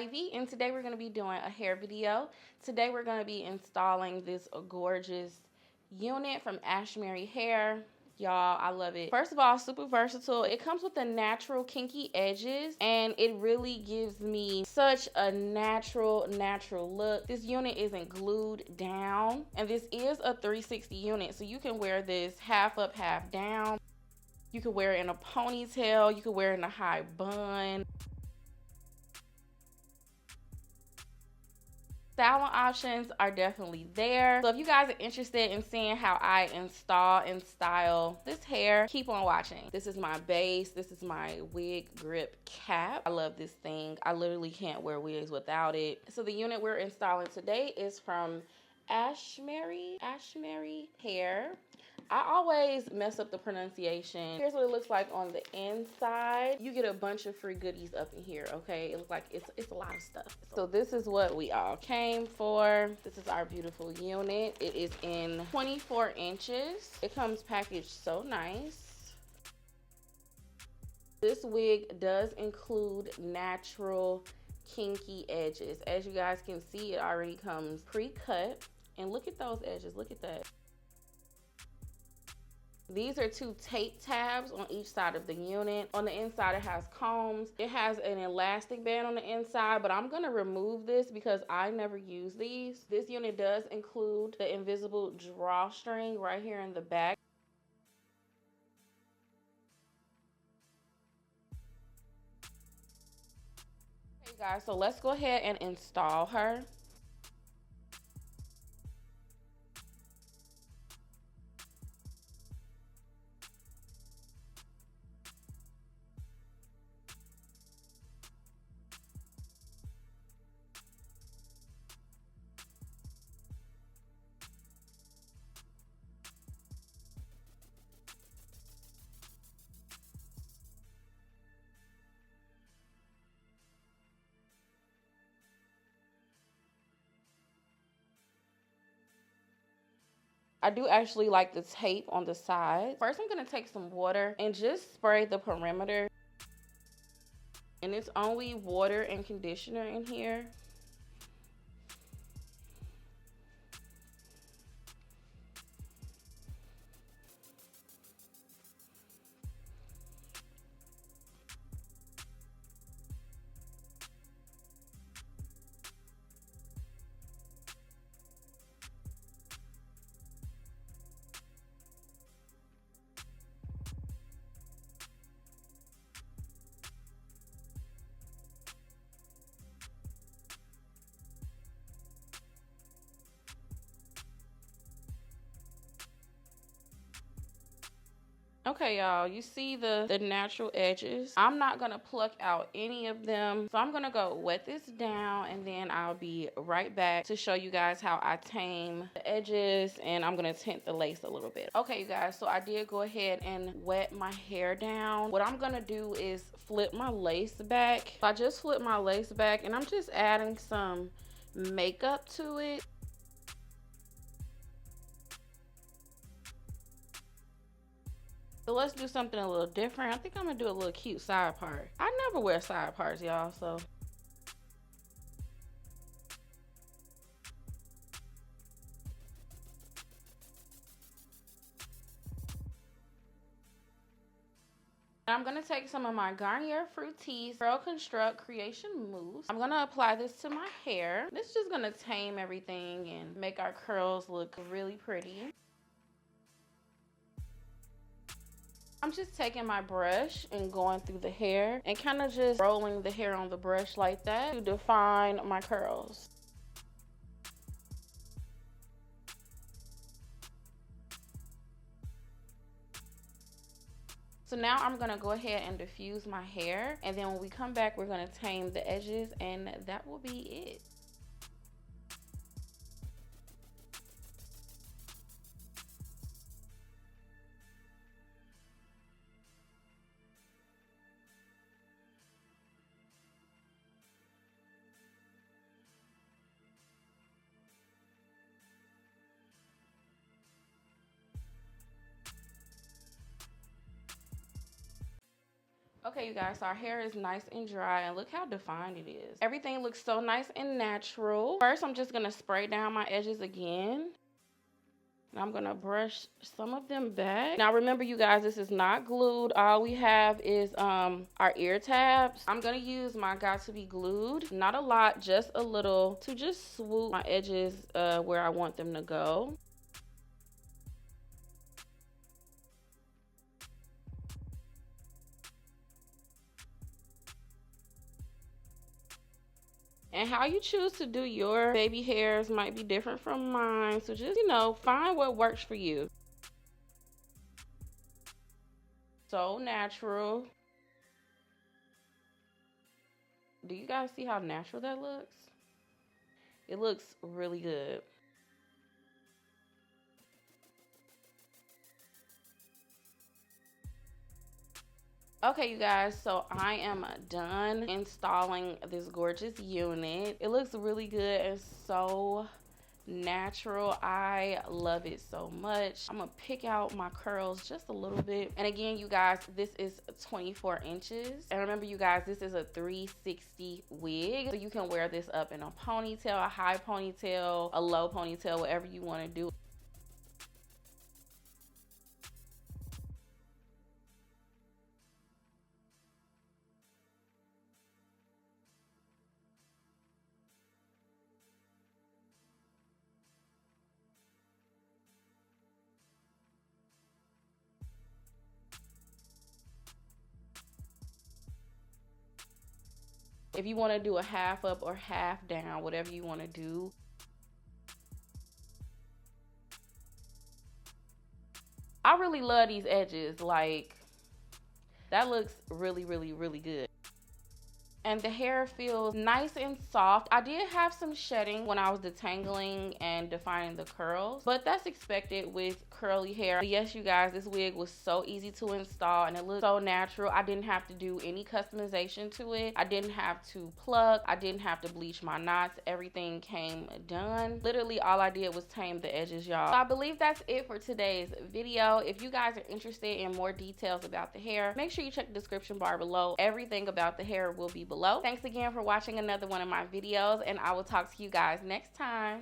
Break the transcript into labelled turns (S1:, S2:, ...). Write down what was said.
S1: Ivy, and today we're going to be doing a hair video. Today we're going to be installing this gorgeous unit from Ashimary hair. Y'all, I love it. First of all, super versatile. It comes with the natural kinky edges, and it really gives me such a natural look. This unit isn't glued down, and this is a 360 unit, so you can wear this half up, half down. You can wear it in a ponytail. You can wear it in a high bun. Styling options are definitely there. So if you guys are interested in seeing how I install and style this hair, keep on watching. This is my base. This is my wig grip cap. I love this thing. I literally can't wear wigs without it. So the unit we're installing today is from Ashimary hair. I always mess up the pronunciation. Here's what it looks like on the inside. You get a bunch of free goodies up in here, okay? It looks like it's a lot of stuff. So this is what we all came for. This is our beautiful unit. It is in 24 inches. It comes packaged so nice. This wig does include natural kinky edges. As you guys can see, it already comes pre-cut. And look at those edges, look at that. These are 2 tape tabs on each side of the unit. On the inside, it has combs. It has an elastic band on the inside, but I'm gonna remove this because I never use these. This unit does include the invisible drawstring right here in the back. Okay guys, so let's go ahead and install her. I do actually like the tape on the side. First, I'm gonna take some water and just spray the perimeter. And it's only water and conditioner in here. Okay, y'all, you see the natural edges. I'm not gonna pluck out any of them. So I'm gonna go wet this down and then I'll be right back to show you guys how I tame the edges, and I'm gonna tint the lace a little bit. Okay, you guys, so I did go ahead and wet my hair down. What I'm gonna do is flip my lace back. So I just flipped my lace back and I'm just adding some makeup to it. So let's do something a little different. I think I'm gonna do a little cute side part. I never wear side parts, y'all, so. I'm gonna take some of my Garnier Fructis Curl Construct Creation Mousse. I'm gonna apply this to my hair. This is just gonna tame everything and make our curls look really pretty. I'm just taking my brush and going through the hair and kind of just rolling the hair on the brush like that to define my curls. So now I'm gonna go ahead and diffuse my hair, and then when we come back, we're gonna tame the edges, and that will be it. Okay, you guys, so our hair is nice and dry, and look how defined it is. Everything looks so nice and natural. First, I'm just gonna spray down my edges again. And I'm gonna brush some of them back. Now remember, you guys, this is not glued. All we have is our ear tabs. I'm gonna use my Got to Be Glued. Not a lot, just a little, to just swoop my edges where I want them to go. And how you choose to do your baby hairs might be different from mine. So just, you know, find what works for you. So natural. Do you guys see how natural that looks? It looks really good. Okay, you guys, so I am done installing this gorgeous unit. It looks really good and so natural. I love it so much. I'm gonna pick out my curls just a little bit. And again, you guys, this is 24 inches. And remember, you guys, this is a 360 wig. So you can wear this up in a ponytail, a high ponytail, a low ponytail, whatever you want to do. If you want to do a half up or half down, whatever you want to do. I really love these edges. Like, that looks really, really, really good. And the hair feels nice and soft. I did have some shedding when I was detangling and defining the curls, but that's expected with curly hair. But yes, you guys, this wig was so easy to install and it looked so natural. I didn't have to do any customization to it. I didn't have to pluck. I didn't have to bleach my knots. Everything came done. Literally all I did was tame the edges, y'all. So I believe that's it for today's video. If you guys are interested in more details about the hair, make sure you check the description bar below. Everything about the hair will be below. Thanks again for watching another one of my videos, and I will talk to you guys next time.